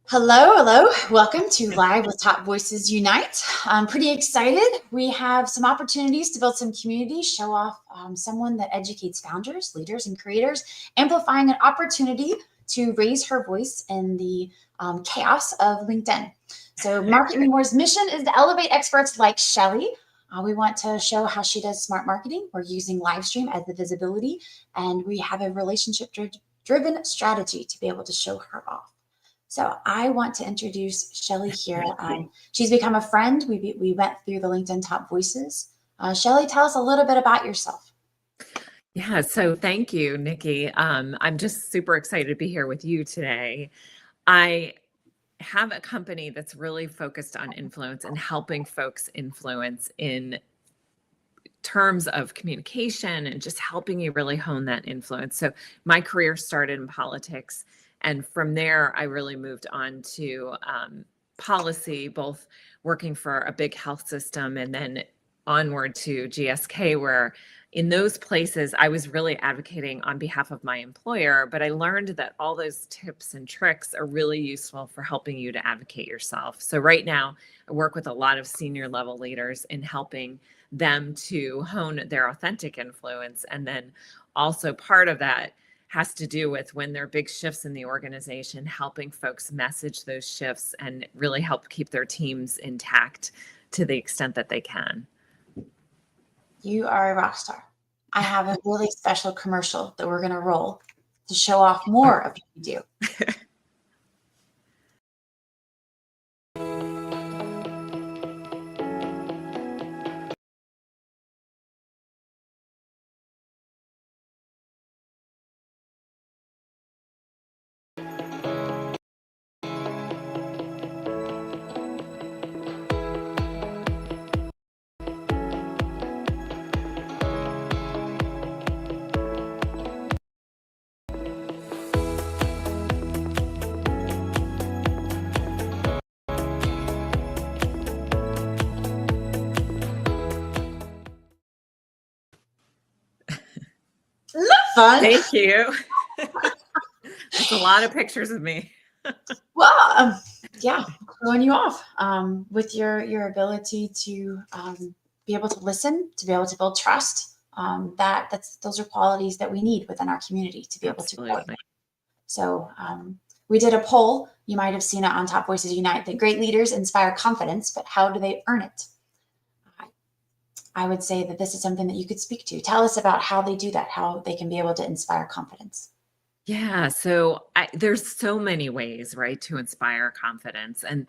Hello, hello. Welcome to Live with Top Voices Unite. I'm pretty excited. We have some opportunities to build some community, show off someone that educates founders, leaders, and creators, amplifying an opportunity to raise her voice in the chaos of LinkedIn. So, Market Me More's mission is to elevate experts like Shelly. We want to show how she does smart marketing. We're using live stream as the visibility, and we have a relationship driven strategy to be able to show her off. So I want to introduce Shelly here. She's become a friend. We went through the LinkedIn Top Voices. Shelly, tell us a little bit about yourself. Yeah, so thank you, Nikki. I'm just super excited to be here with you today. I have a company that's really focused on influence and helping folks influence in terms of communication and just helping you really hone that influence. So my career started in politics, and from there, I really moved on to policy, both working for a big health system and then onward to GSK, where in those places I was really advocating on behalf of my employer, but I learned that all those tips and tricks are really useful for helping you to advocate yourself. So right now I work with a lot of senior level leaders in helping them to hone their authentic influence. And then also part of that has to do with when there are big shifts in the organization, helping folks message those shifts and really help keep their teams intact to the extent that they can. You are a rock star. I have a really special commercial that we're going to roll to show off more of what you do. Isn't that fun? Thank you. That's a lot of pictures of me. Well, yeah, throwing you off with your ability to be able to listen, to be able to build trust. Those are qualities that we need within our community to be able to grow. So we did a poll. You might have seen it on Top Voices Unite. That great leaders inspire confidence, but how do they earn it? I would say that this is something that you could speak to. Tell us about how they do that, how they can be able to inspire confidence. Yeah, so there's so many ways, right, to inspire confidence. And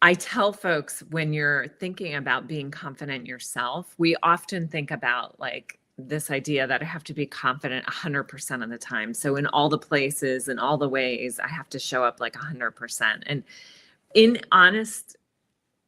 I tell folks, when you're thinking about being confident yourself, we often think about like this idea that I have to be confident 100% of the time. So in all the places and all the ways, I have to show up like 100%. And in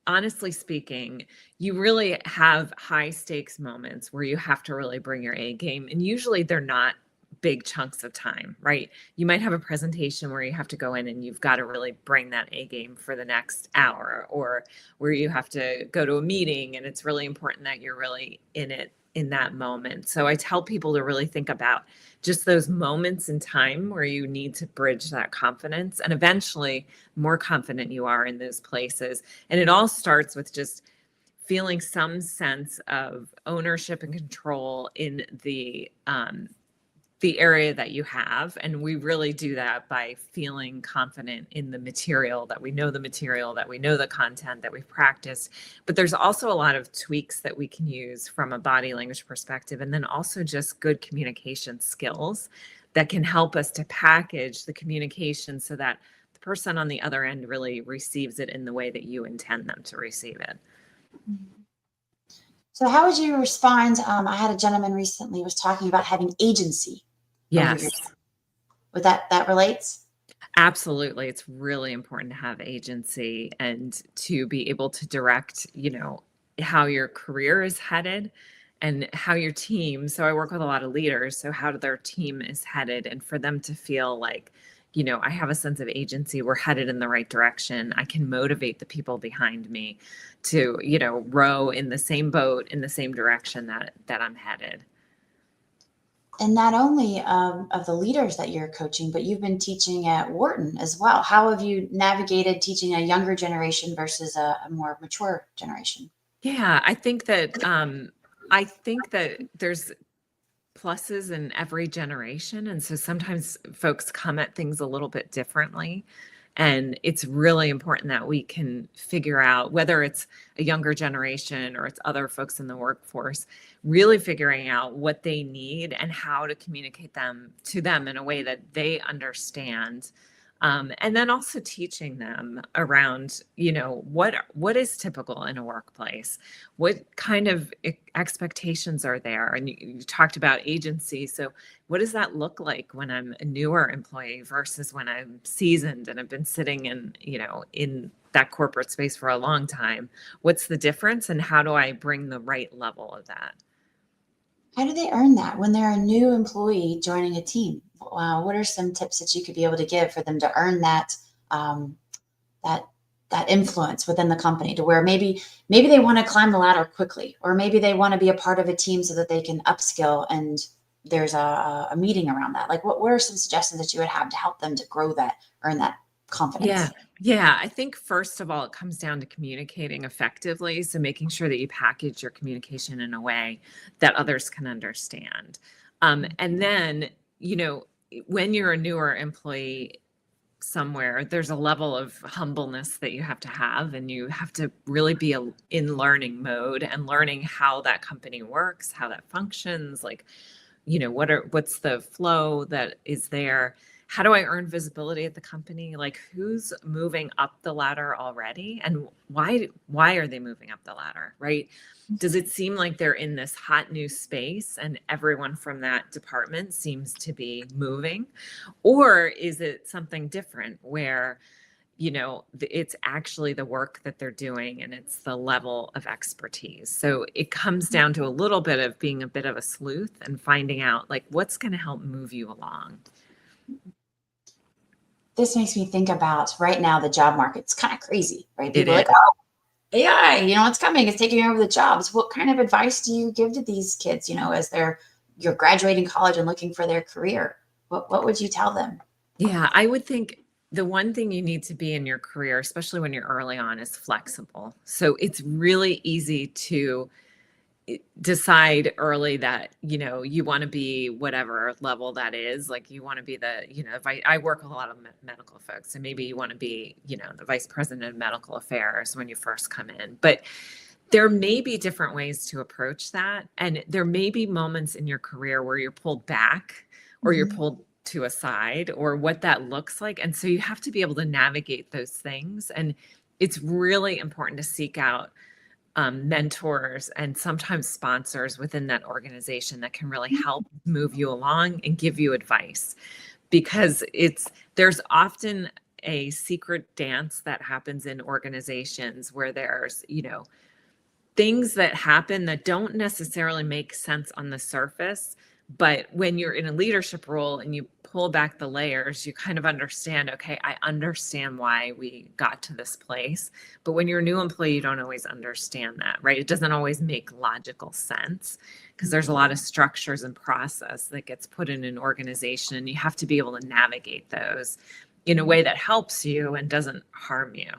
honestly speaking, you really have high stakes moments where you have to really bring your A game. And usually they're not big chunks of time, right? You might have a presentation where you have to go in and you've got to really bring that A game for the next hour, or where you have to go to a meeting and it's really important that you're really in it in that moment. So I tell people to really think about just those moments in time where you need to bridge that confidence, and eventually more confident you are in those places. And it all starts with just feeling some sense of ownership and control in the area that you have. And we really do that by feeling confident in the material, that we know the content that we've practiced. But there's also a lot of tweaks that we can use from a body language perspective, and then also just good communication skills that can help us to package the communication so that the person on the other end really receives it in the way that you intend them to receive it. So how would you respond? I had a gentleman recently was talking about having agency. Yes. Would that relates? Absolutely. It's really important to have agency and to be able to direct, how your career is headed and how your team. So I work with a lot of leaders. So how their team is headed, and for them to feel like, I have a sense of agency. We're headed in the right direction. I can motivate the people behind me to, row in the same boat in the same direction that I'm headed. And not only of the leaders that you're coaching, but you've been teaching at Wharton as well. How have you navigated teaching a younger generation versus a more mature generation? Yeah, I think that there's pluses in every generation. And so sometimes folks come at things a little bit differently. And it's really important that we can figure out whether it's a younger generation or it's other folks in the workforce, really figuring out what they need and how to communicate them to them in a way that they understand. And then also teaching them around, what is typical in a workplace, what kind of expectations are there, and you talked about agency. So what does that look like when I'm a newer employee versus when I'm seasoned and I've been sitting in that corporate space for a long time? What's the difference, and how do I bring the right level of that? How do they earn that when they're a new employee joining a team? What are some tips that you could be able to give for them to earn um, that that influence within the company, to where maybe they want to climb the ladder quickly, or maybe they want to be a part of a team so that they can upskill, and there's a meeting around that. Like, what are some suggestions that you would have to help them to grow that, earn that Yeah. confidence? Yeah. I think first of all, it comes down to communicating effectively. So making sure that you package your communication in a way that others can understand. And then, you know, when you're a newer employee somewhere, there's a level of humbleness that you have, and you have to really be in learning mode and learning how that company works, how that functions, like, what's the flow that is there. How do I earn visibility at the company? Like, who's moving up the ladder already, and why are they moving up the ladder, right? Does it seem like they're in this hot new space and everyone from that department seems to be moving, or is it something different where it's actually the work that they're doing and it's the level of expertise? So it comes down to a little bit of being a bit of a sleuth and finding out, like, what's going to help move you along. This makes me think about right now, the job market's kind of crazy, right? It People are is. like, oh, AI, it's coming, it's taking over the jobs. What kind of advice do you give to these kids, as you're graduating college and looking for their career? What would you tell them? Yeah, I would think the one thing you need to be in your career, especially when you're early on, is flexible. So it's really easy to decide early that you want to be whatever level that is. Like, you want to be if I work with a lot of medical folks, and maybe you want to be the vice president of medical affairs when you first come in. But there may be different ways to approach that, and there may be moments in your career where you're pulled back or you're Mhm. pulled to a side, or what that looks like. And so you have to be able to navigate those things, and it's really important to seek out mentors and sometimes sponsors within that organization that can really help move you along and give you advice, because there's often a secret dance that happens in organizations where there's things that happen that don't necessarily make sense on the surface. But when you're in a leadership role and you pull back the layers, you kind of understand, okay, I understand why we got to this place. But when you're a new employee, you don't always understand that, right? It doesn't always make logical sense, because there's a lot of structures and process that gets put in an organization, and you have to be able to navigate those in a way that helps you and doesn't harm you.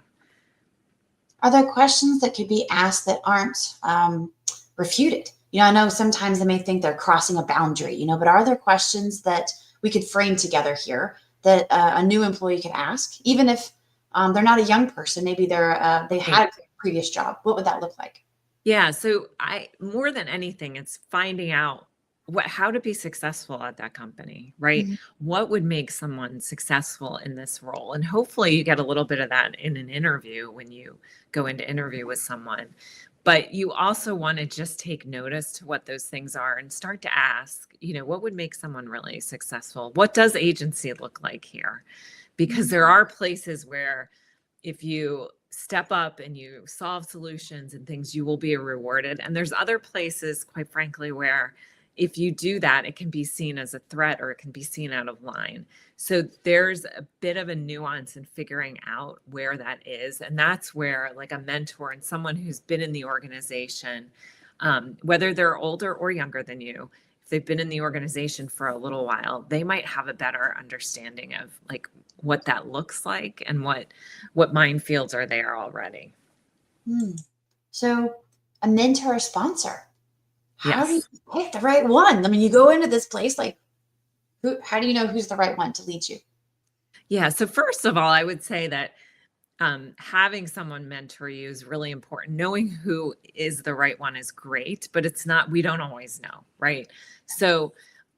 Are there questions that could be asked that aren't refuted? I know sometimes they may think they're crossing a boundary, but are there questions that we could frame together here that a new employee could ask, even if they're not a young person? Maybe they had a previous job. What would that look like? Yeah, so more than anything, it's finding out how to be successful at that company, right? Mhm. What would make someone successful in this role? And hopefully you get a little bit of that in an interview when you go into interview with someone. But you also want to just take notice to what those things are and start to ask, what would make someone really successful? What does agency look like here? Because there are places where if you step up and you solve solutions and things, you will be rewarded. And there's other places, quite frankly, where if you do that, it can be seen as a threat or it can be seen out of line. So there's a bit of a nuance in figuring out where that is. And that's where, like, a mentor and someone who's been in the organization, whether they're older or younger than you, if they've been in the organization for a little while, they might have a better understanding of like what that looks like and what minefields are there already. So a mentor or sponsor, how do you Yes. pick the right one? I mean, you go into this place like, how do you know who's the right one to lead you? Yeah. So first of all, I would say that having someone mentor you is really important. Knowing who is the right one is great, but we don't always know, right? So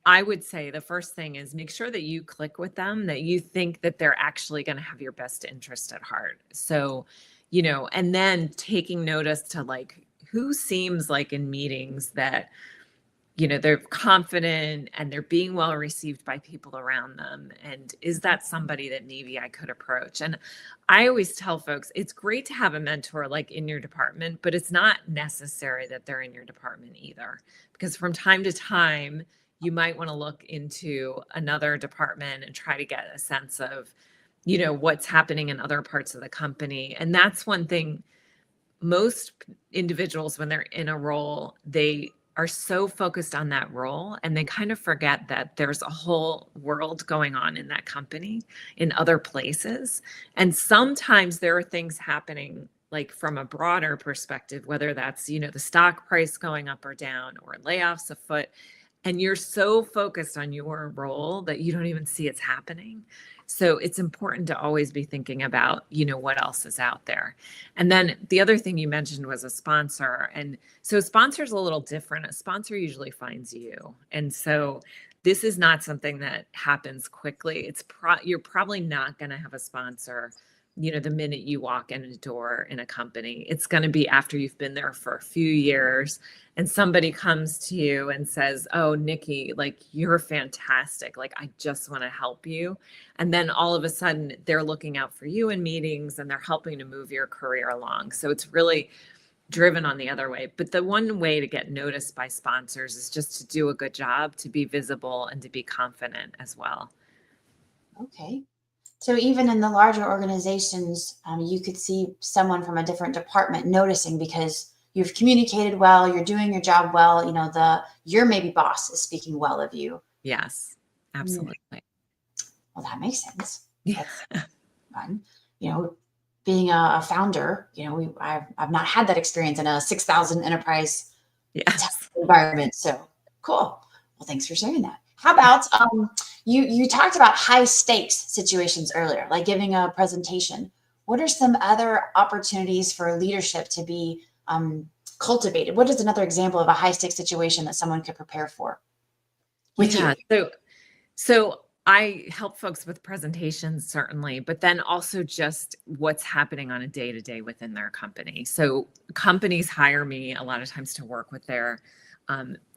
I would say the first thing is make sure that you click with them, that you think that they're actually going to have your best interest at heart. So, and then taking notice to like who seems like in meetings that they're confident and they're being well received by people around them. And is that somebody that maybe I could approach? And I always tell folks it's great to have a mentor like in your department, but it's not necessary that they're in your department either. Because from time to time, you might want to look into another department and try to get a sense of, what's happening in other parts of the company. And that's one thing most individuals, when they're in a role, they are so focused on that role and they kind of forget that there's a whole world going on in that company in other places. And sometimes there are things happening like from a broader perspective, whether that's, the stock price going up or down or layoffs afoot. And you're so focused on your role that you don't even see it's happening. So it's important to always be thinking about, what else is out there. And then the other thing you mentioned was a sponsor. And so a sponsor is a little different. A sponsor usually finds you. And so this is not something that happens quickly. You're probably not going to have a sponsor, the minute you walk in a door in a company. It's going to be after you've been there for a few years and somebody comes to you and says, "Oh, Nikki, like you're fantastic. Like I just want to help you." And then all of a sudden they're looking out for you in meetings and they're helping to move your career along. So it's really driven on the other way. But the one way to get noticed by sponsors is just to do a good job, to be visible and to be confident as well. Okay. So even in the larger organizations, you could see someone from a different department noticing because you've communicated well, you're doing your job well. Your maybe boss is speaking well of you. Yes, absolutely. Well, that makes sense. Yeah. That's fun. Being a founder, I've not had that experience in a 6,000 enterprise Yes. environment. So cool. Well, thanks for sharing that. How about you talked about high stakes situations earlier, like giving a presentation. What are some other opportunities for leadership to be cultivated? What is another example of a high stakes situation that someone could prepare for with you? So I help folks with presentations, certainly, but then also just what's happening on a day-to-day within their company. So companies hire me a lot of times to work with their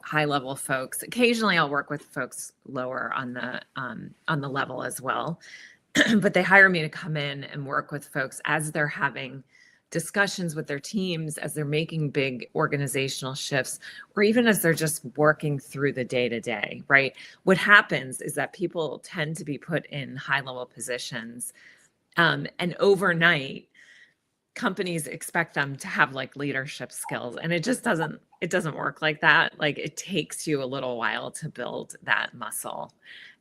high-level folks. Occasionally, I'll work with folks lower on the level as well, but they hire me to come in and work with folks as they're having discussions with their teams, as they're making big organizational shifts, or even as they're just working through the day-to-day, right? What happens is that people tend to be put in high-level positions, and overnight, companies expect them to have like leadership skills, and it doesn't work like that. Like it takes you a little while to build that muscle.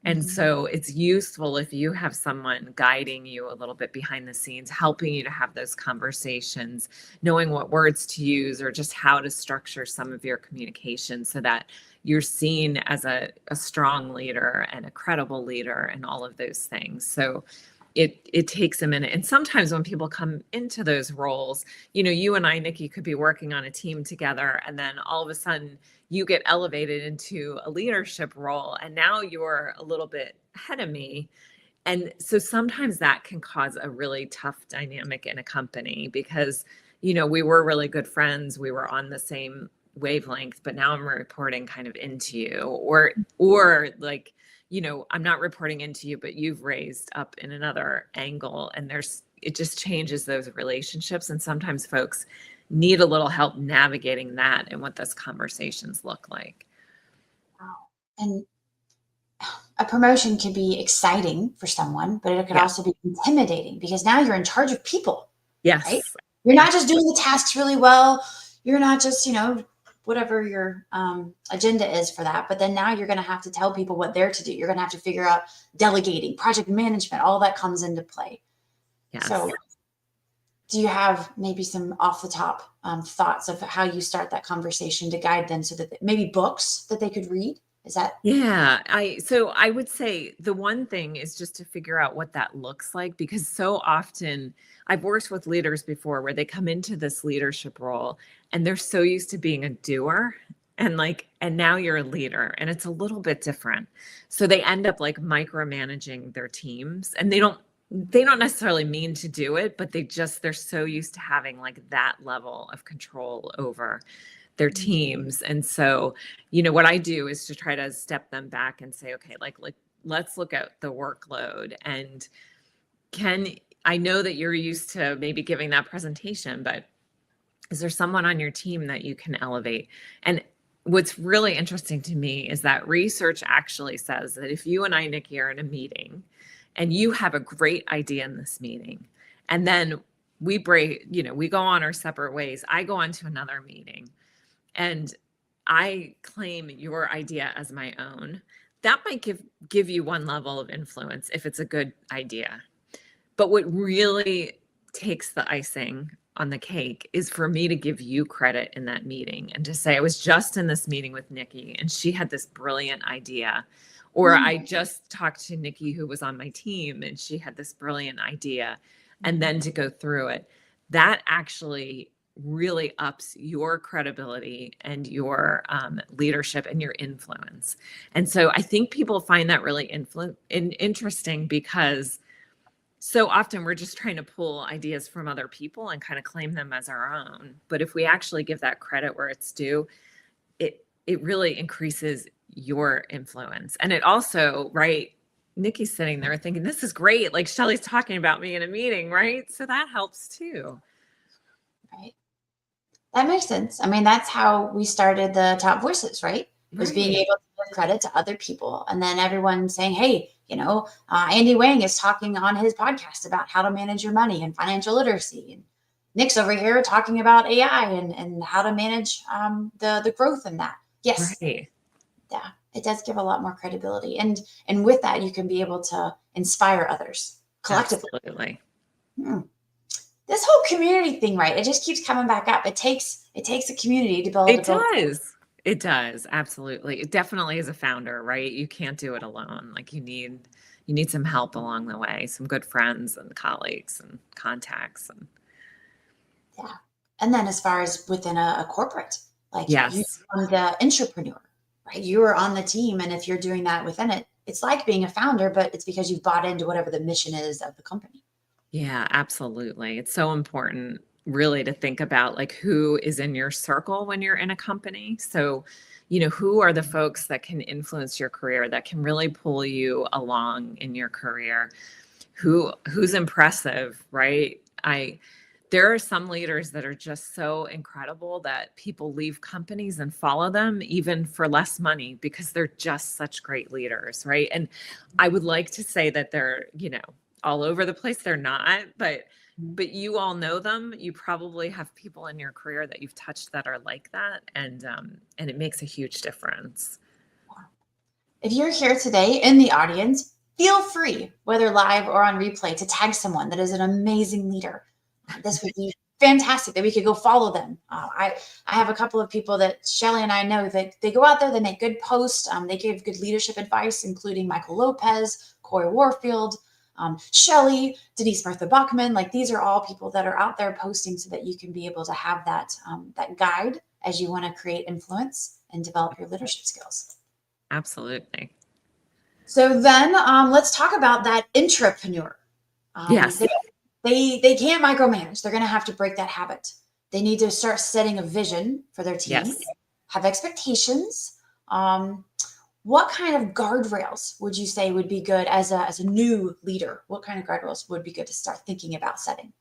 And so it's useful if you have someone guiding you a little bit behind the scenes, helping you to have those conversations, knowing what words to use or just how to structure some of your communication so that you're seen as a strong leader and a credible leader and all of those things. So it takes a minute. And sometimes when people come into those roles, you and I, Nikki, could be working on a team together, and then all of a sudden you get elevated into a leadership role, and now you're a little bit ahead of me. And so sometimes that can cause a really tough dynamic in a company because, we were really good friends. We were on the same wavelength, but now I'm reporting kind of into you, or like, I'm not reporting into you, but you've raised up in another angle, and it just changes those relationships. And sometimes folks need a little help navigating that and what those conversations look like. Wow. And a promotion could be exciting for someone, but it could also be intimidating because now you're in charge of people. Yes. Right? You're not just doing the tasks really well. You're not just, whatever your agenda is for that. But then now you're going to have to tell people what they're to do. You're going to have to figure out delegating, project management, all that comes into play. Yes. So do you have maybe some off the top thoughts of how you start that conversation to guide them, so that maybe books that they could read? Is that? Yeah, so I would say the one thing is just to figure out what that looks like, because so often I've worked with leaders before where they come into this leadership role and they're so used to being a doer, and now you're a leader and it's a little bit different. So they end up like micromanaging their teams, and they don't necessarily mean to do it, but they're so used to having like that level of control over their teams. And so, what I do is to try to step them back and say, okay, like let's look at the workload, and I know that you're used to maybe giving that presentation, but is there someone on your team that you can elevate? And what's really interesting to me is that research actually says that if you and I, Nikki, are in a meeting and you have a great idea in this meeting, and then we go on our separate ways, I go on to another meeting and I claim your idea as my own, that might give you one level of influence if it's a good idea. But what really takes the icing on the cake is for me to give you credit in that meeting and to say, I was just in this meeting with Nikki and she had this brilliant idea. Or I just talked to Nikki, who was on my team, and she had this brilliant idea. And then to go through it, that actually really ups your credibility and your leadership and your influence. And so I think people find that really interesting, because so often we're just trying to pull ideas from other people and kind of claim them as our own. But if we actually give that credit where it's due, it really increases your influence. And it also, right, Nikki's sitting there thinking, this is great. Like Shelly's talking about me in a meeting, right? So that helps too. Right. That makes sense. I mean, that's how we started the Top Voices, right? Was being able to give credit to other people. And then everyone saying, hey, Andy Wang is talking on his podcast about how to manage your money and financial literacy. And Nick's over here talking about AI and how to manage the growth in that. Yes. Right. Yeah, it does give a lot more credibility. And with that, you can be able to inspire others collectively. Absolutely. This whole community thing, right? It just keeps coming back up. It takes a community to build. It does. Absolutely. It definitely is a founder, right? You can't do it alone. Like you need some help along the way, some good friends and colleagues and contacts. Yeah. And then as far as within a corporate, like yes, you are the entrepreneur, right? You are on the team. And if you're doing that within it, it's like being a founder, but it's because you've bought into whatever the mission is of the company. Yeah, absolutely. It's so important really to think about like who is in your circle when you're in a company. So, who are the folks that can influence your career, that can really pull you along in your career? Who's impressive, right? There are some leaders that are just so incredible that people leave companies and follow them even for less money because they're just such great leaders, right? And I would like to say that they're, all over the place. They're not, but you all know them. You probably have people in your career that you've touched that are like that, and it makes a huge difference. If you're here today in the audience, feel free, whether live or on replay, to tag someone that is an amazing leader. This would be fantastic that we could go follow them. I have a couple of people that Shelly and I know that they go out there, they make good posts. They give good leadership advice, including Michael Lopez, Corey Warfield, Shelly, Denise Martha Bachman. Like these are all people that are out there posting so that you can be able to have that guide as you want to create influence and develop your leadership skills. Absolutely. So then let's talk about that intrapreneur. Yes. They can't micromanage. They're going to have to break that habit. They need to start setting a vision for their team, yes. Have expectations. What kind of guardrails would you say would be good as a new leader? What kind of guardrails would be good to start thinking about setting?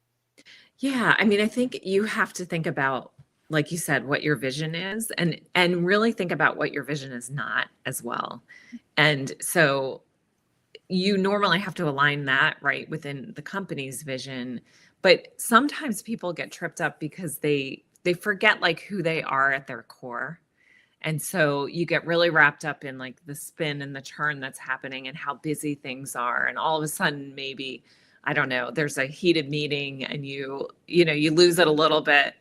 Yeah, I mean, I think you have to think about, like you said, what your vision is, and really think about what your vision is not as well. And so you normally have to align that right within the company's vision, but sometimes people get tripped up because they they forget like who they are at their core. And so you get really wrapped up in like the spin and the churn that's happening and how busy things are. And all of a sudden, maybe, I don't know, there's a heated meeting and you lose it a little bit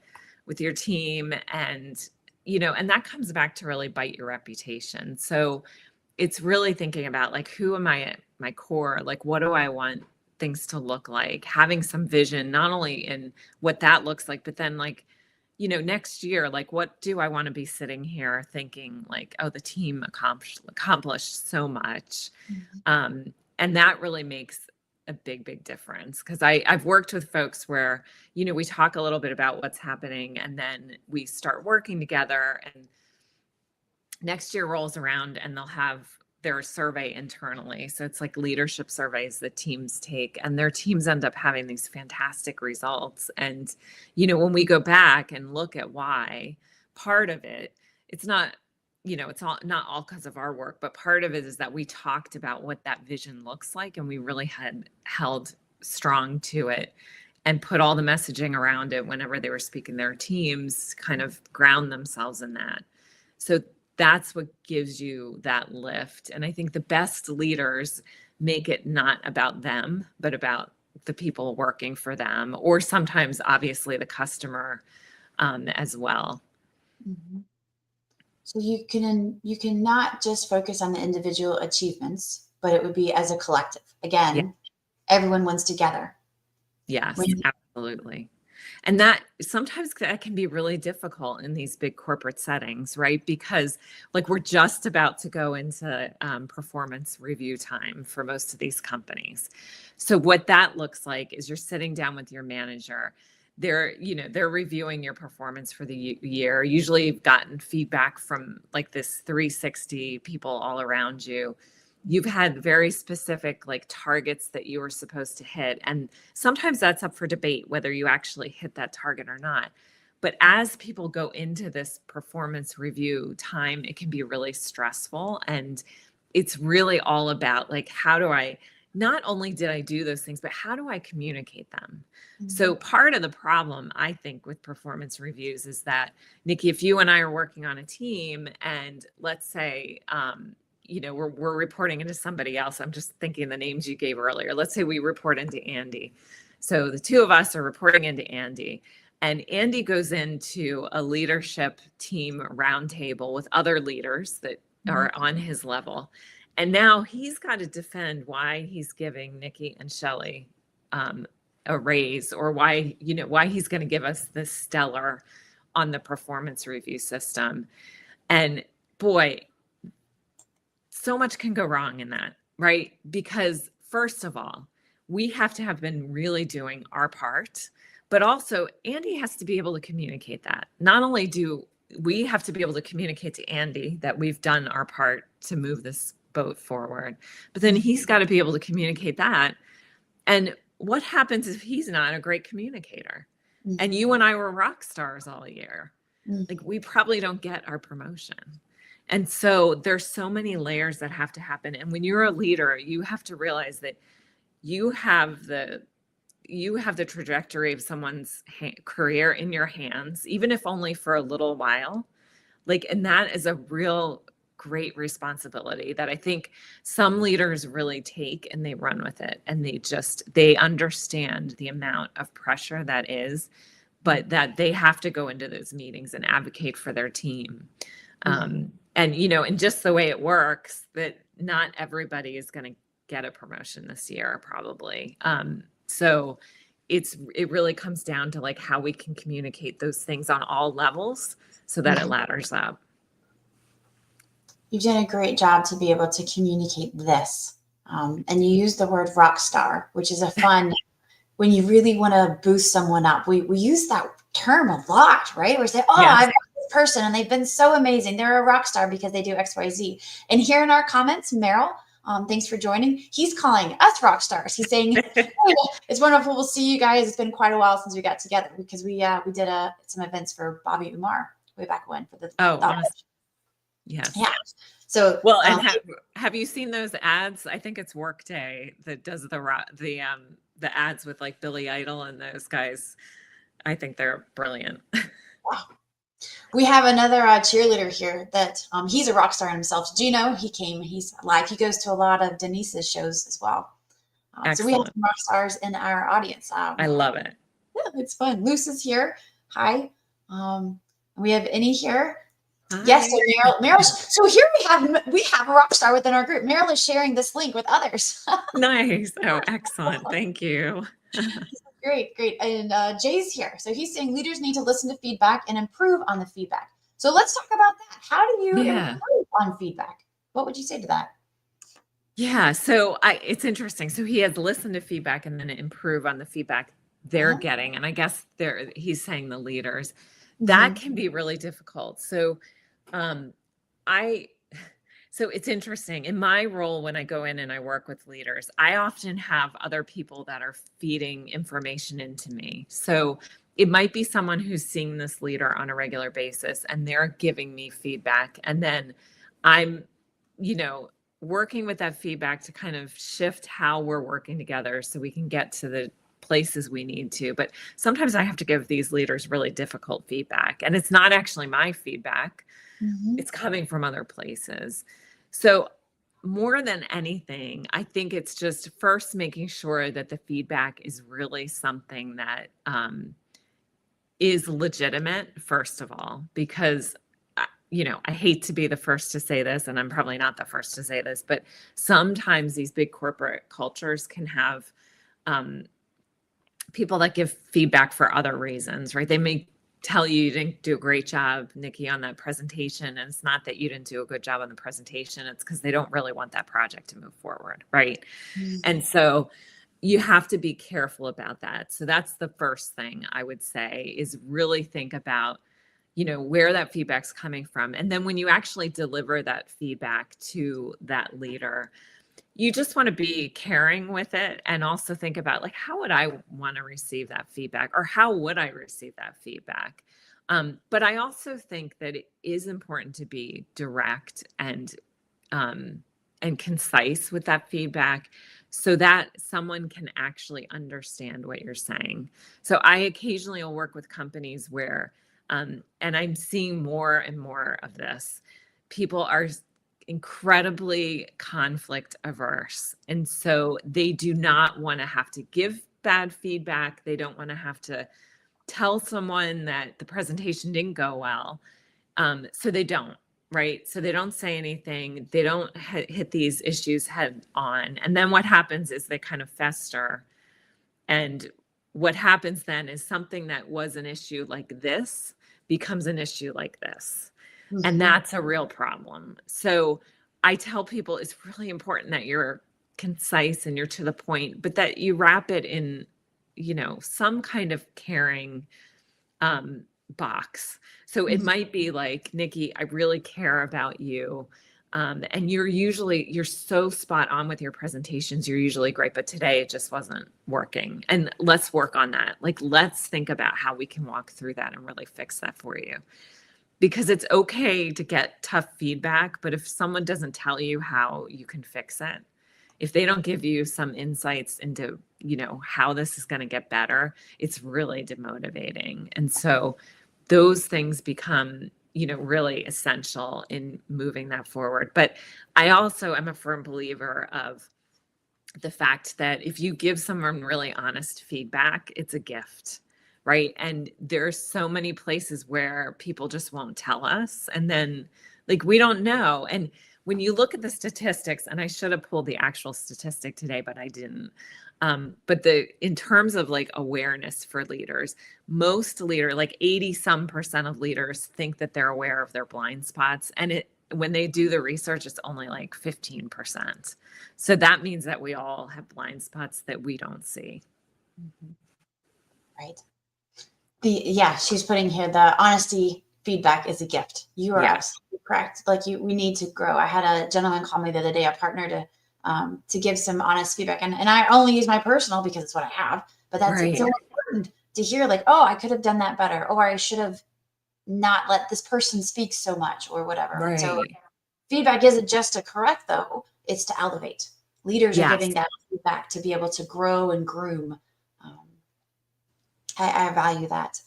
with your team. And, and that comes back to really bite your reputation. So it's really thinking about like, who am I at my core? Like, what do I want things to look like? Having some vision, not only in what that looks like, but then like, next year, like, what do I want to be sitting here thinking like, oh, the team accomplished so much. And that really makes a big, big difference. Cause I've worked with folks where, we talk a little bit about what's happening and then we start working together, and next year rolls around and they'll have their survey internally. So it's like leadership surveys that teams take, and their teams end up having these fantastic results. And, when we go back and look at why, part of it, it's not, it's all not all because of our work, but part of it is that we talked about what that vision looks like. And we really had held strong to it and put all the messaging around it whenever they were speaking their teams, kind of ground themselves in that. So that's what gives you that lift. And I think the best leaders make it not about them, but about the people working for them, or sometimes obviously the customer as well. Mm-hmm. So you can not just focus on the individual achievements, but it would be as a collective. Again, everyone wins together. Yes, absolutely. And that sometimes that can be really difficult in these big corporate settings, right? Because like we're just about to go into performance review time for most of these companies. So what that looks like is you're sitting down with your manager. They're reviewing your performance for the year. Usually you've gotten feedback from like this 360 people all around you. You've had very specific like targets that you were supposed to hit. And sometimes that's up for debate whether you actually hit that target or not. But as people go into this performance review time, it can be really stressful. And it's really all about like, how do I, not only did I do those things, but how do I communicate them? Mm-hmm. So part of the problem, I think, with performance reviews is that, Nikki, if you and I are working on a team and let's say, we're reporting into somebody else. I'm just thinking the names you gave earlier. Let's say we report into Andy. So the two of us are reporting into Andy, and Andy goes into a leadership team roundtable with other leaders that are on his level. And now he's got to defend why he's giving Nikki and Shelly a raise, or why he's going to give us this stellar on the performance review system. And boy, so much can go wrong in that, right? Because first of all, we have to have been really doing our part, but also Andy has to be able to communicate that. Not only do we have to be able to communicate to Andy that we've done our part to move this boat forward, but then he's got to be able to communicate that. And what happens if he's not a great communicator? Mm-hmm. And you and I were rock stars all year. Mm-hmm. Like, we probably don't get our promotion. And so there's so many layers that have to happen. And when you're a leader, you have to realize that you have the trajectory of someone's career in your hands, even if only for a little while. Like, and that is a real great responsibility that I think some leaders really take and they run with it. And they understand the amount of pressure that is, but that they have to go into those meetings and advocate for their team. Mm-hmm. And just the way it works, that not everybody is going to get a promotion this year, probably. So it really comes down to like how we can communicate those things on all levels so that it ladders up. You've done a great job to be able to communicate this. And you use the word rock star, which is a fun, when you really want to boost someone up. We use that term a lot, right? We say, oh, yes. I've got this person and they've been so amazing. They're a rock star because they do X, Y, Z. And here in our comments, Merrill, thanks for joining. He's calling us rock stars. He's saying, hey, it's wonderful. We'll see you guys. It's been quite a while since we got together, because we did some events for Bobby Umar way back when for the awesome. Yes. Yeah. So well, and have you seen those ads? I think it's Workday that does the ads with like Billy Idol and those guys. I think they're brilliant. Wow. We have another cheerleader here that he's a rock star himself. Gino, he came, he's live. He goes to a lot of Denise's shows as well. So we have Excellent. some rock stars in our audience. I love it. Yeah, it's fun. Luce is here. Hi. We have Annie here. Hi. Yes, so Meryl. So here we have a rock star within our group. Meryl is sharing this link with others. Nice. Oh, excellent. Thank you. Great. And Jay's here. So he's saying leaders need to listen to feedback and improve on the feedback. So let's talk about that. How do you improve on feedback? What would you say to that? Yeah, so it's interesting. So he has listened to feedback and then improve on the feedback they're getting. And I guess he's saying the leaders. That can be really difficult. So so it's interesting. In my role, when I go in and I work with leaders, I often have other people that are feeding information into me. So it might be someone who's seeing this leader on a regular basis and they're giving me feedback. And then I'm, working with that feedback to kind of shift how we're working together so we can get to the places we need to. But sometimes I have to give these leaders really difficult feedback. And it's not actually my feedback. It's coming from other places. So more than anything, I think it's just first making sure that the feedback is really something that is legitimate, first of all, because I hate to be the first to say this, and I'm probably not the first to say this, but sometimes these big corporate cultures can have people that give feedback for other reasons, right? They may tell you didn't do a great job, Nikki, on that presentation. And it's not that you didn't do a good job on the presentation. It's because they don't really want that project to move forward, right? And so you have to be careful about that. So that's the first thing I would say is really think about, where that feedback's coming from. And then when you actually deliver that feedback to that leader, you just want to be caring with it and also think about how would I want to receive that feedback or how would I receive that feedback? But I also think that it is important to be direct and concise with that feedback so that someone can actually understand what you're saying. So I occasionally will work with companies where, and I'm seeing more and more of this, people are incredibly conflict averse. And so they do not want to have to give bad feedback. They don't want to have to tell someone that the presentation didn't go well. So they don't, right? So they don't say anything. They don't hit these issues head on. And then what happens is they kind of fester. And what happens then is something that was an issue like this becomes an issue like this. And that's a real problem. So I tell people it's really important that you're concise and you're to the point, but that you wrap it in, some kind of caring box. So it might be like, Nikki, I really care about you. And you're so spot on with your presentations. You're usually great, but today it just wasn't working. And let's work on that. Let's think about how we can walk through that and really fix that for you. Because it's okay to get tough feedback, but if someone doesn't tell you how you can fix it, if they don't give you some insights into, how this is going to get better, it's really demotivating. And so those things become, really essential in moving that forward. But I also am a firm believer of the fact that if you give someone really honest feedback, it's a gift. Right. And there's so many places where people just won't tell us. And then we don't know. And when you look at the statistics, and I should have pulled the actual statistic today, but I didn't. But in terms of awareness for leaders, most 80% of leaders think that they're aware of their blind spots. And when they do the research, it's only 15%. So that means that we all have blind spots that we don't see. Right. She's putting here the honesty feedback is a gift. You are absolutely correct. We need to grow. I had a gentleman call me the other day, a partner to give some honest feedback. And I only use my personal because it's what I have, but that's so important to hear I could have done that better, or I should have not let this person speak so much or whatever. Right. So feedback isn't just to correct though, it's to elevate. Leaders are giving that feedback to be able to grow and groom. I value that.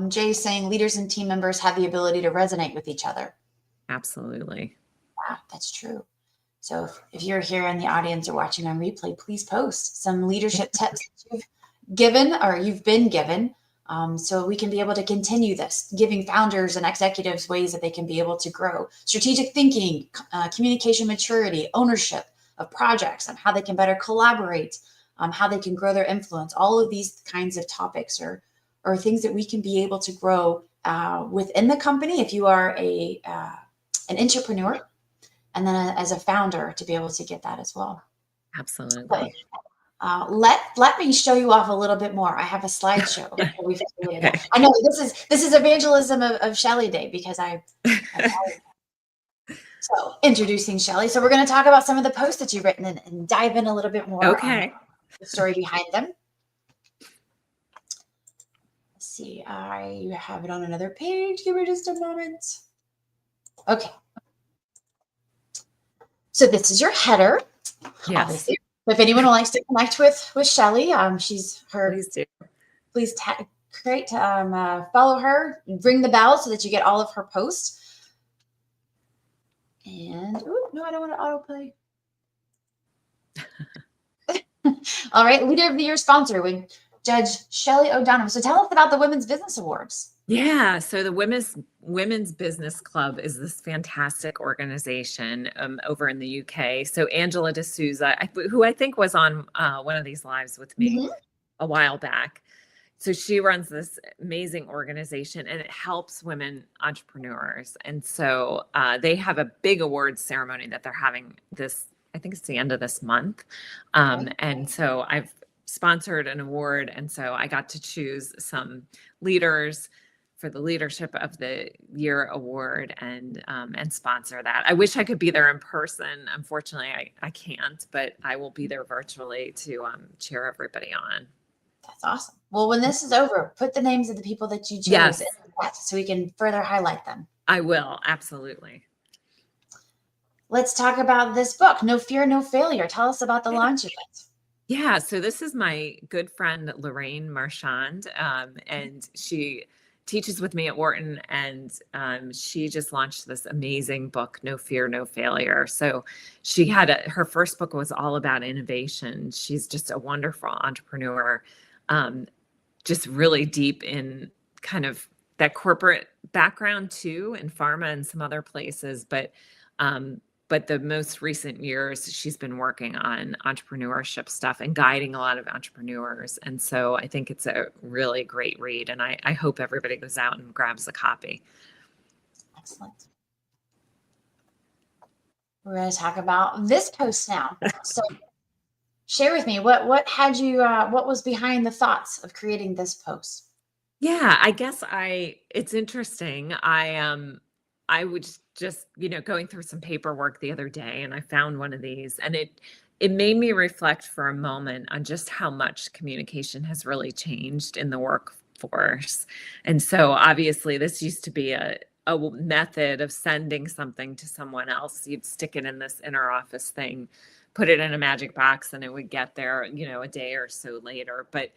Jay is saying leaders and team members have the ability to resonate with each other. Absolutely. Yeah, that's true. So if you're here in the audience or watching on replay, please post some leadership tips that you've given or you've been given, so we can be able to continue this, giving founders and executives ways that they can be able to grow strategic thinking, communication maturity, ownership of projects, and how they can better collaborate, how they can grow their influence. All of these kinds of topics or things that we can be able to grow within the company if you are an entrepreneur, and then as a founder to be able to get that as well. Absolutely. Let me show you off a little bit more. I have a slideshow. Okay. I know this is evangelism of Shelly Day because so introducing Shelly. So we're going to talk about some of the posts that you've written and dive in a little bit more Okay. on the story behind them. Let's see. I have it on another page. Give me just a moment. Okay. So this is your header. Yes. Obviously. If anyone likes to connect with Shelly, she's her. Please do. Please follow her, ring the bell so that you get all of her posts. And no, I don't want to autoplay. All right, Leader of the Year sponsor with Judge Shelly O'Donovan. So tell us about the Women's Business Awards. Yeah, so the Women's Business Club is this fantastic organization over in the UK. So Angela D'Souza, who I think was on one of these lives with me a while back. So she runs this amazing organization and it helps women entrepreneurs. And so they have a big awards ceremony that they're having I think it's the end of this month. And so I've sponsored an award. And so I got to choose some leaders for the Leadership of the Year award and sponsor that. I wish I could be there in person. Unfortunately, I can't, but I will be there virtually to cheer everybody on. That's awesome. Well, when this is over, put the names of the people that you chose in the chat so we can further highlight them. I will, absolutely. Let's talk about this book, No Fear, No Failure. Tell us about the launch of it. Yeah, so this is my good friend, Lorraine Marchand, and she teaches with me at Wharton, and she just launched this amazing book, No Fear, No Failure. So she had her first book was all about innovation. She's just a wonderful entrepreneur, just really deep in kind of that corporate background too, in pharma and some other places. But the most recent years, she's been working on entrepreneurship stuff and guiding a lot of entrepreneurs. And so I think it's a really great read. And I hope everybody goes out and grabs a copy. Excellent. We're going to talk about this post now. So share with me, what had you, what was behind the thoughts of creating this post? Yeah, I guess it's interesting. I was just, going through some paperwork the other day and I found one of these and it made me reflect for a moment on just how much communication has really changed in the workforce. And so obviously this used to be a method of sending something to someone else. You'd stick it in this inner office thing, put it in a magic box and it would get there, a day or so later. But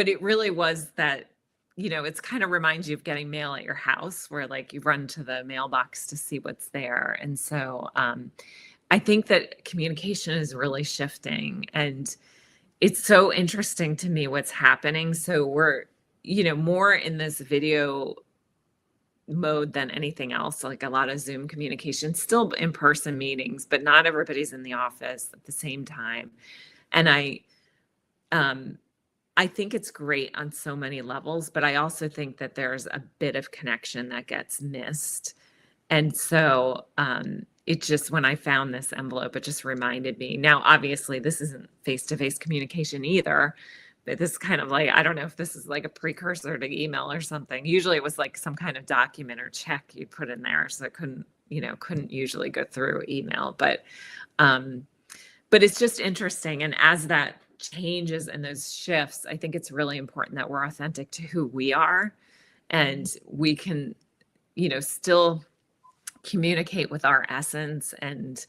it really was that, it's kind of reminds you of getting mail at your house where like you run to the mailbox to see what's there. And so I think that communication is really shifting and it's so interesting to me what's happening. So we're, more in this video mode than anything else, like a lot of Zoom communication, still in-person meetings, but not everybody's in the office at the same time. And I think it's great on so many levels, but I also think that there's a bit of connection that gets missed. And so it just, when I found this envelope, it just reminded me. Now, obviously, this isn't face-to-face communication either, but this is kind of like, I don't know if this is like a precursor to email or something. Usually it was like some kind of document or check you'd put in there. So it couldn't usually go through email, but it's just interesting. And as that changes and those shifts, I think it's really important that we're authentic to who we are and we can, still communicate with our essence and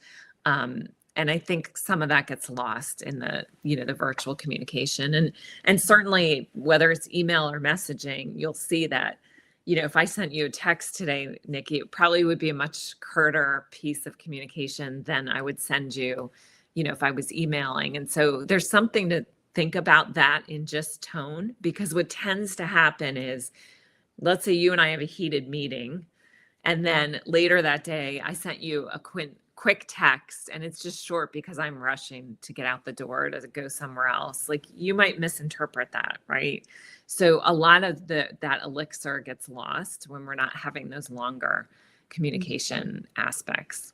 And I think some of that gets lost in the, the virtual communication. And certainly whether it's email or messaging, you'll see that, if I sent you a text today, Nikki, it probably would be a much curter piece of communication than I would send you, if I was emailing. And so there's something to think about that in just tone, because what tends to happen is, let's say you and I have a heated meeting, and then later that day, I sent you a quick text, and it's just short because I'm rushing to get out the door to go somewhere else. Like, you might misinterpret that, right? So a lot of that elixir gets lost when we're not having those longer communication aspects.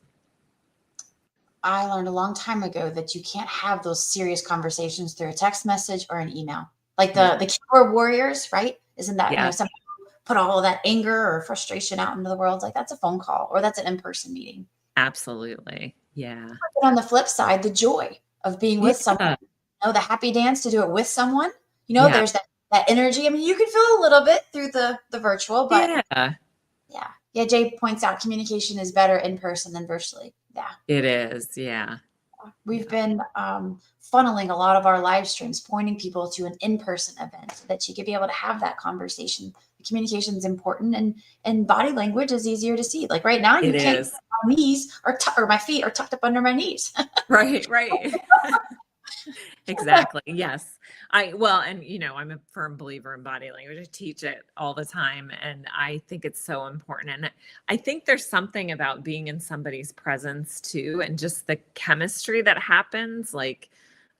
I learned a long time ago that you can't have those serious conversations through a text message or an email. Like the keyboard warriors, right? Isn't that, some people put all of that anger or frustration out into the world? Like, that's a phone call, or that's an in-person meeting. Absolutely. Yeah. But on the flip side, the joy of being with someone, the happy dance to do it with someone, there's that energy. I mean, you can feel a little bit through the virtual, but yeah. Jay points out communication is better in person than virtually. Yeah, it is. Yeah. We've been funneling a lot of our live streams, pointing people to an in-person event so that you could be able to have that conversation. The communication is important, and body language is easier to see. Like right now, you can't. My knees or my feet are tucked up under my knees. Right. Exactly. Yes. I'm a firm believer in body language. I teach it all the time, and I think it's so important. And I think there's something about being in somebody's presence too, and just the chemistry that happens, like,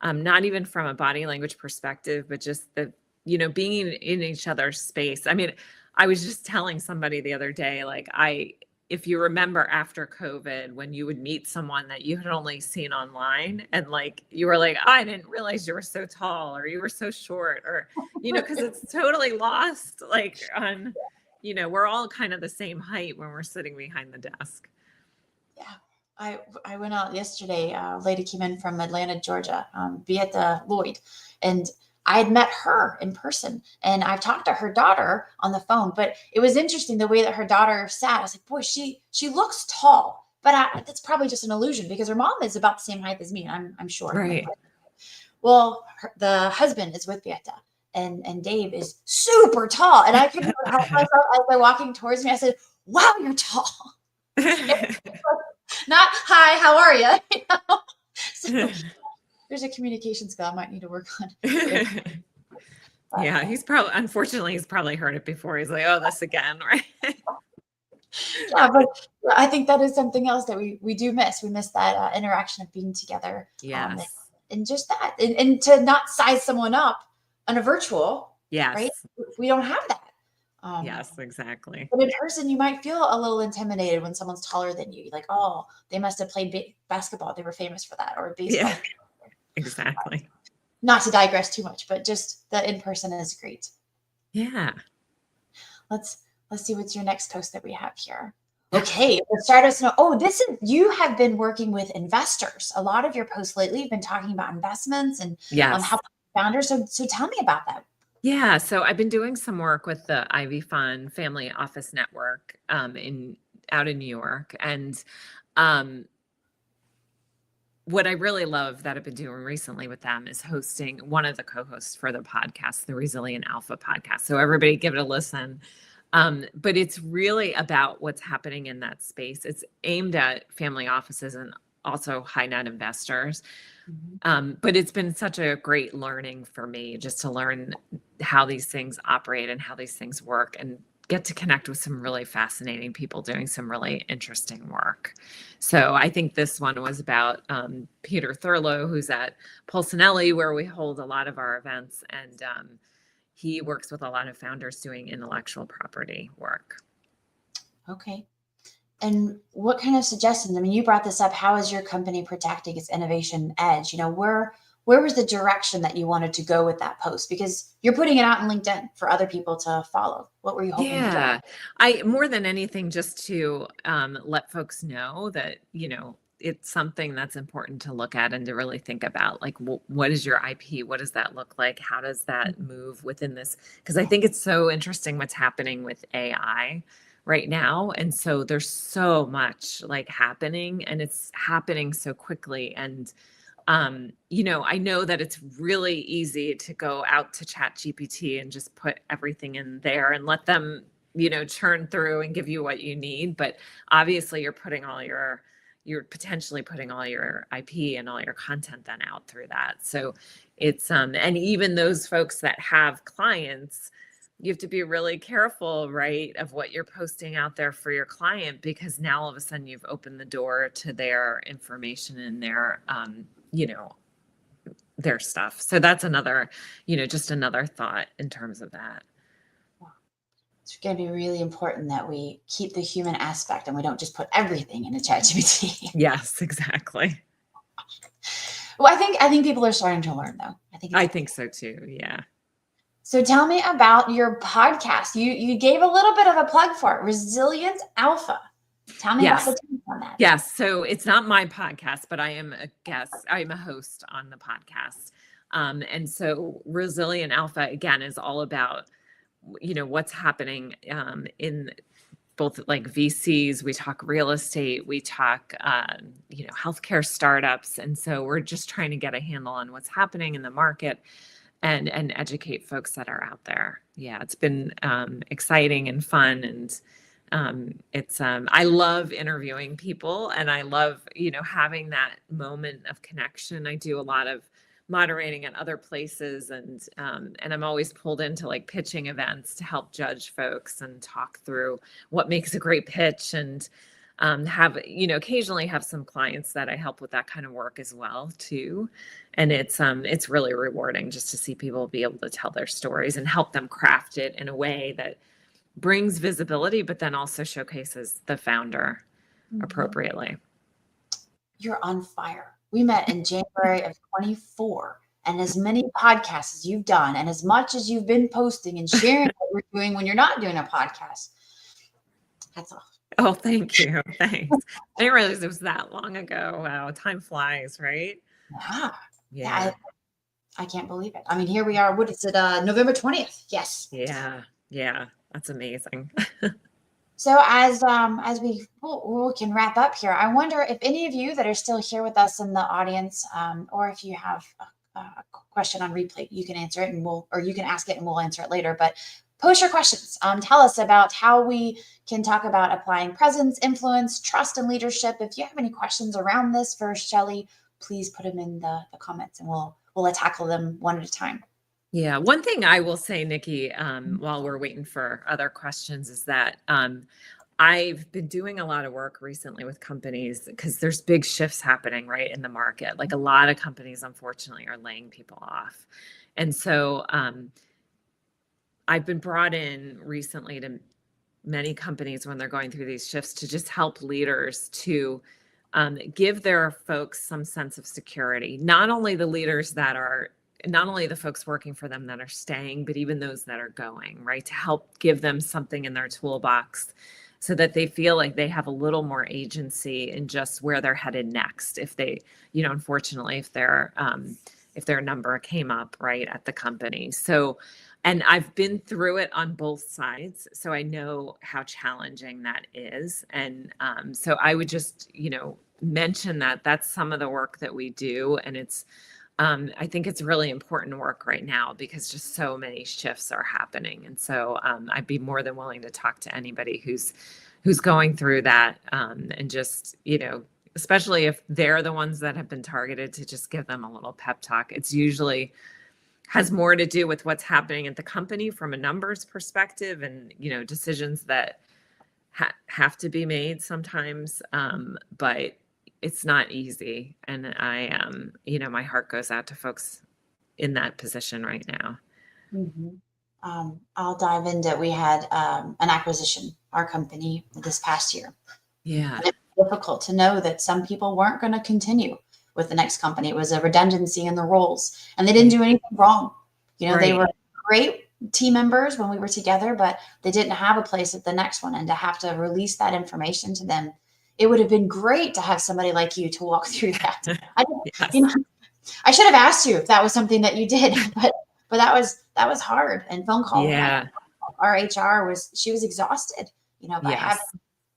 not even from a body language perspective, but just the, being in each other's space. I mean, I was just telling somebody the other day, like, if you remember after COVID, when you would meet someone that you had only seen online, and like, you were like, I didn't realize you were so tall, or you were so short, or, because it's totally lost. Like, we're all kind of the same height when we're sitting behind the desk. Yeah. I went out yesterday. A lady came in from Atlanta, Georgia, Beata Lloyd, and I had met her in person, and I've talked to her daughter on the phone, but it was interesting the way that her daughter sat. I was like, boy, she looks tall, but that's probably just an illusion because her mom is about the same height as me. I'm short. Right. Well, the husband is with Beata, and Dave is super tall. And I couldn't help myself as they're walking towards me. I said, wow, you're tall. Not, hi, how are you? So, there's a communication skill I might need to work on. Yeah, unfortunately, he's probably heard it before. He's like, oh, this again, right? Yeah, but I think that is something else that we do miss. We miss that interaction of being together. Yes. And just that. And to not size someone up on a virtual. Yes. Right? We don't have that. Yes, exactly. But in person, you might feel a little intimidated when someone's taller than you. You're like, oh, they must have played basketball. They were famous for that. Or baseball. Yeah. Exactly. Not to digress too much, but just the in-person is great. Yeah. Let's see what's your next post that we have here. Okay, let's start us. You have been working with investors. A lot of your posts lately have been talking about investments and how founders. So tell me about that. Yeah. So I've been doing some work with the Ivy Fund Family Office Network out in New York, and what I really love that I've been doing recently with them is hosting one of the co-hosts for the podcast, the Resilient Alpha podcast. So everybody give it a listen. But it's really about what's happening in that space. It's aimed at family offices and also high net investors. But it's been such a great learning for me just to learn how these things operate and how these things work, and get to connect with some really fascinating people doing some really interesting work. So I think this one was about Peter Thurlow, who's at Polsinelli, where we hold a lot of our events. And he works with a lot of founders doing intellectual property work. Okay. And what kind of suggestions? I mean, you brought this up. How is your company protecting its innovation edge? Where was the direction that you wanted to go with that post? Because you're putting it out on LinkedIn for other people to follow. What were you hoping to do? I more than anything, just to let folks know that, it's something that's important to look at and to really think about, like, what is your IP? What does that look like? How does that move within this? Because I think it's so interesting what's happening with AI right now. And so there's so much like happening, and it's happening so quickly. And I know that it's really easy to go out to Chat GPT and just put everything in there and let them, churn through and give you what you need. But obviously you're potentially putting all your IP and all your content then out through that. So it's, and even those folks that have clients, you have to be really careful, right, of what you're posting out there for your client, because now all of a sudden you've opened the door to their information and their stuff. So that's another, just another thought in terms of that. It's going to be really important that we keep the human aspect and we don't just put everything into ChatGPT. Yes, exactly. Well, I think people are starting to learn, though. I think so too. Yeah. So tell me about your podcast. You gave a little bit of a plug for it, Resilient Alpha. Tell me about the team on that. Yes. So it's not my podcast, but I am a guest. I'm a host on the podcast. And so Resilient Alpha, again, is all about, what's happening in both like VCs. We talk real estate, we talk, healthcare startups. And so we're just trying to get a handle on what's happening in the market and educate folks that are out there. Yeah, it's been exciting and fun. And it's I love interviewing people, and I love having that moment of connection. I do a lot of moderating at other places, and I'm always pulled into like pitching events to help judge folks and talk through what makes a great pitch, and have occasionally have some clients that I help with that kind of work as well too. And it's really rewarding just to see people be able to tell their stories and help them craft it in a way that brings visibility, but then also showcases the founder appropriately. You're on fire. We met in January of 24, and as many podcasts as you've done, and as much as you've been posting and sharing what we're doing when you're not doing a podcast, that's all. Oh, thank you. Thanks. I didn't realize it was that long ago. Wow. Time flies, right? Yeah. I can't believe it. I mean, here we are. What is it? November 20th. Yes. Yeah. That's amazing. So as we can wrap up here, I wonder if any of you that are still here with us in the audience, or if you have a question on replay, you can answer it or you can ask it and we'll answer it later. But post your questions. Tell us about how we can talk about applying presence, influence, trust, and leadership. If you have any questions around this for Shelly, please put them in the comments, and we'll tackle them one at a time. Yeah. One thing I will say, Nikki, while we're waiting for other questions, is that I've been doing a lot of work recently with companies because there's big shifts happening right in the market. Like a lot of companies, unfortunately, are laying people off. And so I've been brought in recently to many companies when they're going through these shifts to just help leaders to give their folks some sense of security. Not only the folks working for them that are staying, but even those that are going, right? To help give them something in their toolbox so that they feel like they have a little more agency in just where they're headed next. If they, unfortunately, if their number came up right at the company. So, and I've been through it on both sides, so I know how challenging that is. And so I would just, mention that that's some of the work that we do. And it's, I think it's really important work right now because just so many shifts are happening. And so I'd be more than willing to talk to anybody who's going through that, and just, especially if they're the ones that have been targeted, to just give them a little pep talk. It's usually has more to do with what's happening at the company from a numbers perspective, and, decisions that have to be made sometimes. But it's not easy. And I, my heart goes out to folks in that position right now. Mm-hmm. I'll dive into, we had an acquisition, our company, this past year. Yeah. And it was difficult to know that some people weren't going to continue with the next company. It was a redundancy in the roles, and they didn't do anything wrong. Right. They were great team members when we were together, but they didn't have a place at the next one. And to have to release that information to them, it would have been great to have somebody like you to walk through that. Yes. I should have asked you if that was something that you did, but that was hard. And phone call. Yeah. Our HR she was exhausted by having Yes.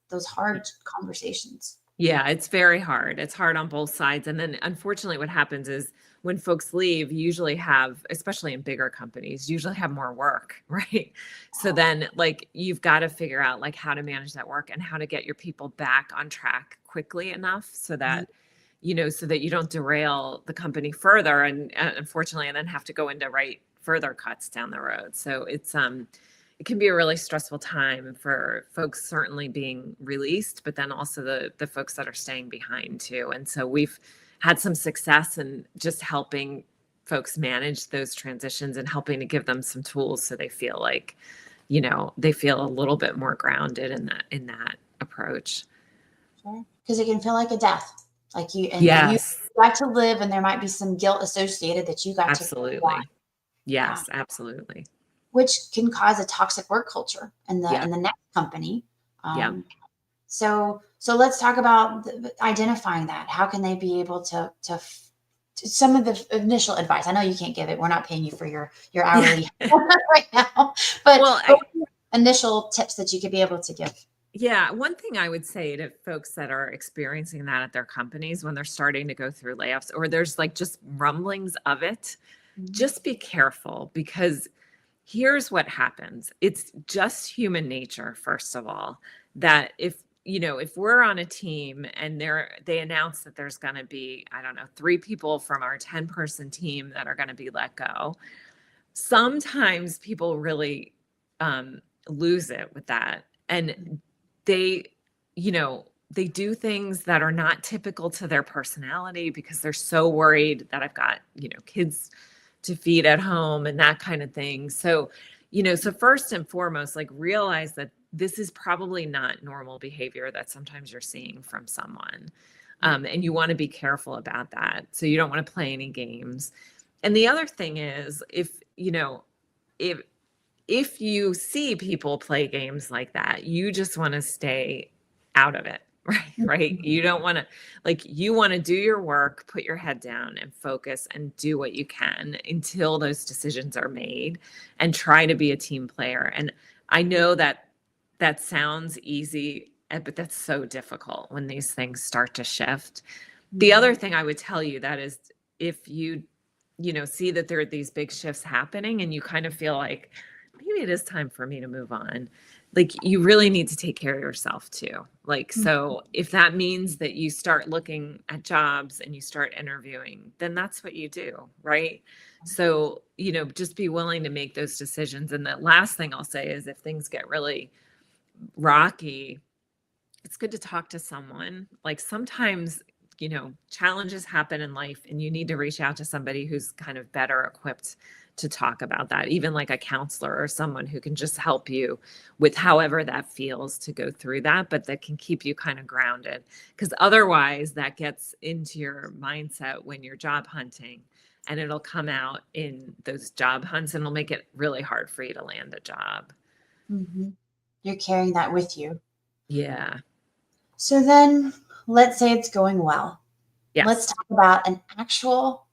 those hard conversations. Yeah, it's very hard. It's hard on both sides. And then unfortunately what happens is when folks leave, you usually have, especially in bigger companies, usually have more work, right? So then like you've got to figure out like how to manage that work and how to get your people back on track quickly enough so that so that you don't derail the company further and unfortunately and then have to go into further cuts down the road. So it can be a really stressful time for folks certainly being released, but then also the folks that are staying behind too. And so we've had some success in just helping folks manage those transitions and helping to give them some tools so they feel like, they feel a little bit more grounded in that approach. Sure. Because it can feel like a death. Like you Yes, got to live, and there might be some guilt associated that you got to die, absolutely. Yes, absolutely. which can cause a toxic work culture in Yeah. the next company. Yeah. So let's talk about identifying that. How can they be able to some of the initial advice? I know you can't give it. We're not paying you for your hourly right now, but initial tips that you could be able to give. Yeah, one thing I would say to folks that are experiencing that at their companies when they're starting to go through layoffs or there's like just rumblings of it, just be careful because here's what happens. It's just human nature, first of all, that if we're on a team and they announce that there's going to be, I don't know, 3 people from our 10-person team that are going to be let go, sometimes people really lose it with that. And they do things that are not typical to their personality because they're so worried that I've got, kids to feed at home and that kind of thing. So, so first and foremost, like realize that this is probably not normal behavior that sometimes you're seeing from someone. And you want to be careful about that. So you don't want to play any games. And the other thing is if you see people play games like that, you just want to stay out of it, right? You don't want to, you want to do your work, put your head down and focus and do what you can until those decisions are made and try to be a team player. And I know that sounds easy, but that's so difficult when these things start to shift. The other thing I would tell you that is if you see that there are these big shifts happening and you kind of feel like, maybe it is time for me to move on. Like you really need to take care of yourself too. So if that means that you start looking at jobs and you start interviewing, then that's what you do, right? So, just be willing to make those decisions. And the last thing I'll say is if things get really rocky, it's good to talk to someone. Like sometimes, challenges happen in life and you need to reach out to somebody who's kind of better equipped to talk about that, even like a counselor or someone who can just help you with however that feels to go through that, but that can keep you kind of grounded. Because otherwise that gets into your mindset when you're job hunting and it'll come out in those job hunts and it'll make it really hard for you to land a job. You're carrying that with you. Yeah. So then let's say it's going well. Yes. Let's talk about an actual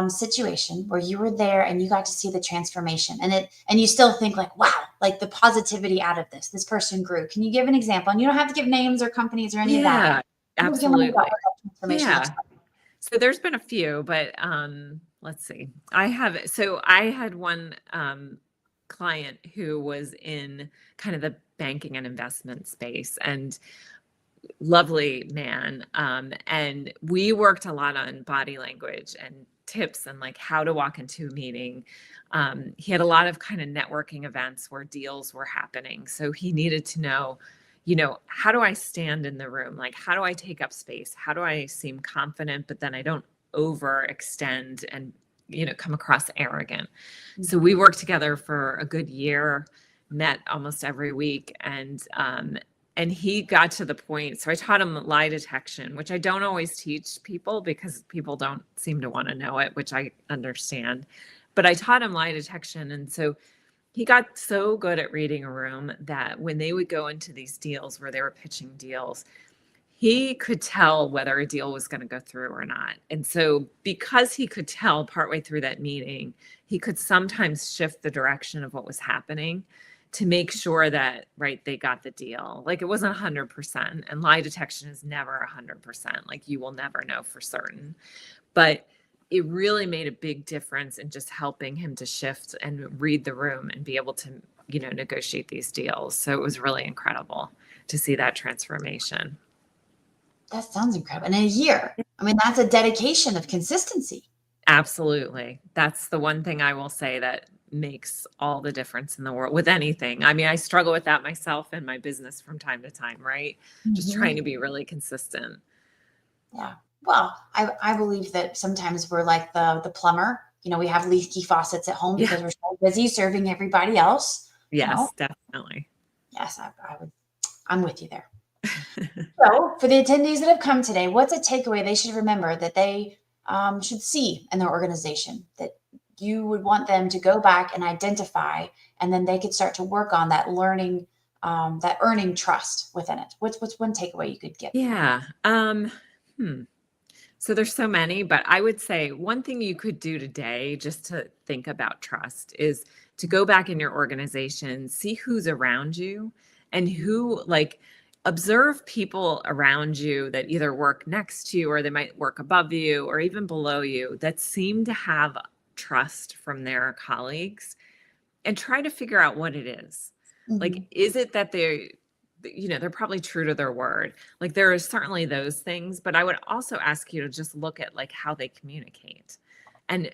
situation where you were there and you got to see the transformation and you still think like, wow, like the positivity out of this person grew. Can you give an example? And you don't have to give names or companies or any of that. Absolutely. Yeah. So there's been a few, but let's see. I had one client who was in kind of the banking and investment space and lovely man. And we worked a lot on body language and tips and like how to walk into a meeting. He had a lot of kind of networking events where deals were happening. So he needed to know, how do I stand in the room? Like, how do I take up space? How do I seem confident, but then I don't overextend and, come across arrogant. So we worked together for a good year, met almost every week. And he got to the point, so I taught him lie detection, which I don't always teach people because people don't seem to want to know it, which I understand. But I taught him lie detection. And so he got so good at reading a room that when they would go into these deals where they were pitching deals, he could tell whether a deal was going to go through or not. And so because he could tell partway through that meeting, he could sometimes shift the direction of what was happening to make sure that, right, they got the deal. Like it wasn't 100%, and lie detection is never 100%. Like you will never know for certain, but it really made a big difference in just helping him to shift and read the room and be able to, negotiate these deals. So it was really incredible to see that transformation. That sounds incredible. And in a year, I mean, that's a dedication of consistency. Absolutely. That's the one thing I will say that makes all the difference in the world with anything. I mean, I struggle with that myself in my business from time to time, right? Just trying to be really consistent. Yeah. Well, I believe that sometimes we're like the plumber. We have leaky faucets at home because we're so busy serving everybody else. Yes, definitely. Yes, I'm with you there. So for the attendees that have come today, what's a takeaway they should remember that they should see in their organization that you would want them to go back and identify, and then they could start to work on that learning, that earning trust within it? What's one takeaway you could get? Yeah. So there's so many, but I would say one thing you could do today just to think about trust is to go back in your organization, see who's around you and who, like, observe people around you that either work next to you or they might work above you or even below you that seem to have trust from their colleagues, and try to figure out what it is. Like, is it that they're probably true to their word? Like there is certainly those things, but I would also ask you to just look at like how they communicate. And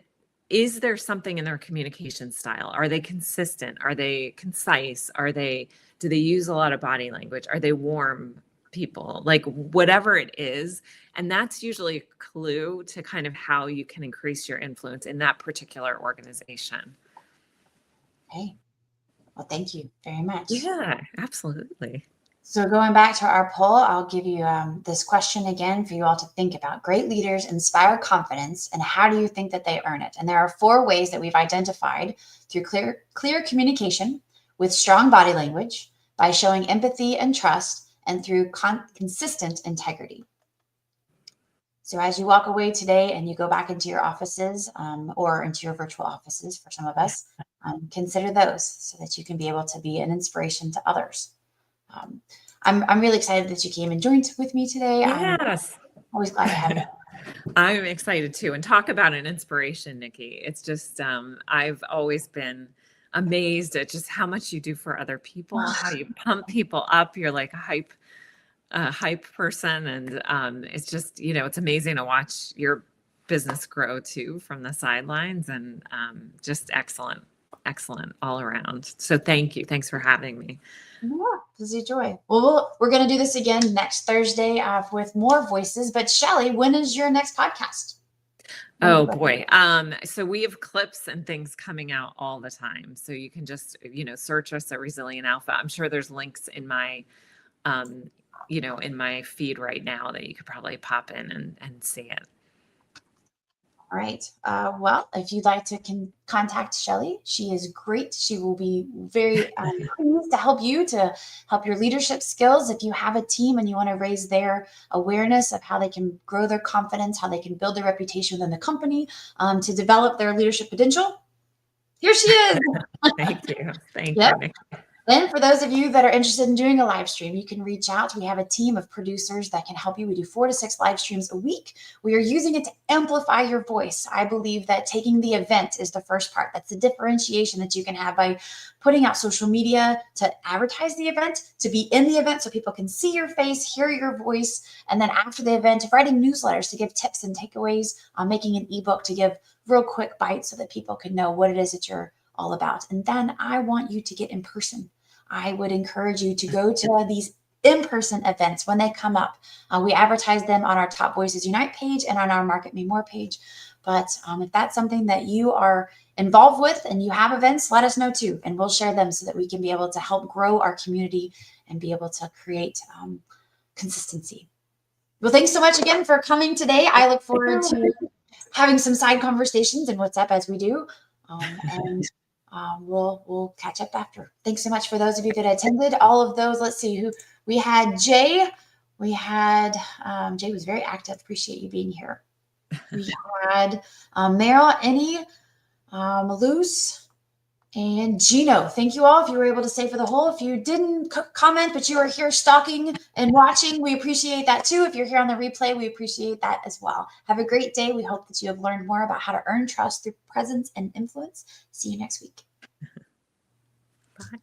is there something in their communication style? Are they consistent? Are they concise? Do they use a lot of body language? Are they warm people? Like whatever it is. And that's usually a clue to kind of how you can increase your influence in that particular organization. Okay. Well, thank you very much. Yeah, absolutely. So going back to our poll, I'll give you this question again for you all to think about. Great leaders inspire confidence, and how do you think that they earn it? And there are 4 ways that we've identified: through clear communication, with strong body language, by showing empathy and trust, and through consistent integrity. So as you walk away today and you go back into your offices or into your virtual offices for some of us, consider those so that you can be able to be an inspiration to others. I'm really excited that you came and joined with me today. Yes. I'm always glad to have you. I'm excited too. And talk about an inspiration, Nikki. It's just, I've always been amazed at just how much you do for other people, how you pump people up. You're like a hype person. And it's just, it's amazing to watch your business grow too from the sidelines, and just excellent all around. So thank you. Thanks for having me. Yeah, it was a joy. Well, we're going to do this again next Thursday with more voices. But Shelly, when is your next podcast? Oh boy. So we have clips and things coming out all the time. So you can just, search us at Resilient Alpha. I'm sure there's links in my, in my feed right now that you could probably pop in and see it. All right. Well, if you'd like to contact Shelly, she is great. She will be very pleased to help your leadership skills. If you have a team and you want to raise their awareness of how they can grow their confidence, how they can build their reputation within the company, to develop their leadership potential, here she is. Thank you. Thank you, Nikki. Then for those of you that are interested in doing a live stream, you can reach out. We have a team of producers that can help you. We do 4 to 6 live streams a week. We are using it to amplify your voice. I believe that taking the event is the first part. That's the differentiation that you can have by putting out social media to advertise the event, to be in the event so people can see your face, hear your voice. And then after the event, writing newsletters to give tips and takeaways, making an ebook to give real quick bites so that people can know what it is that you're all about. And then I want you to get in person. I would encourage you to go to these in-person events when they come up. We advertise them on our Top Voices Unite page and on our Market Me More page. But if that's something that you are involved with and you have events, let us know too, and we'll share them so that we can be able to help grow our community and be able to create consistency. Well, thanks so much again for coming today. I look forward to having some side conversations in WhatsApp as we do. We'll catch up after. Thanks so much for those of you that attended. All of those, let's see who we had. Jay, Jay was very active. Appreciate you being here. We had Meryl, Annie, Luce, And Gino, thank you all. If you were able to stay for the whole, if you didn't comment, but you are here stalking and watching, we appreciate that too. If you're here on the replay, we appreciate that as well. Have a great day. We hope that you have learned more about how to earn trust through presence and influence. See you next week. Bye.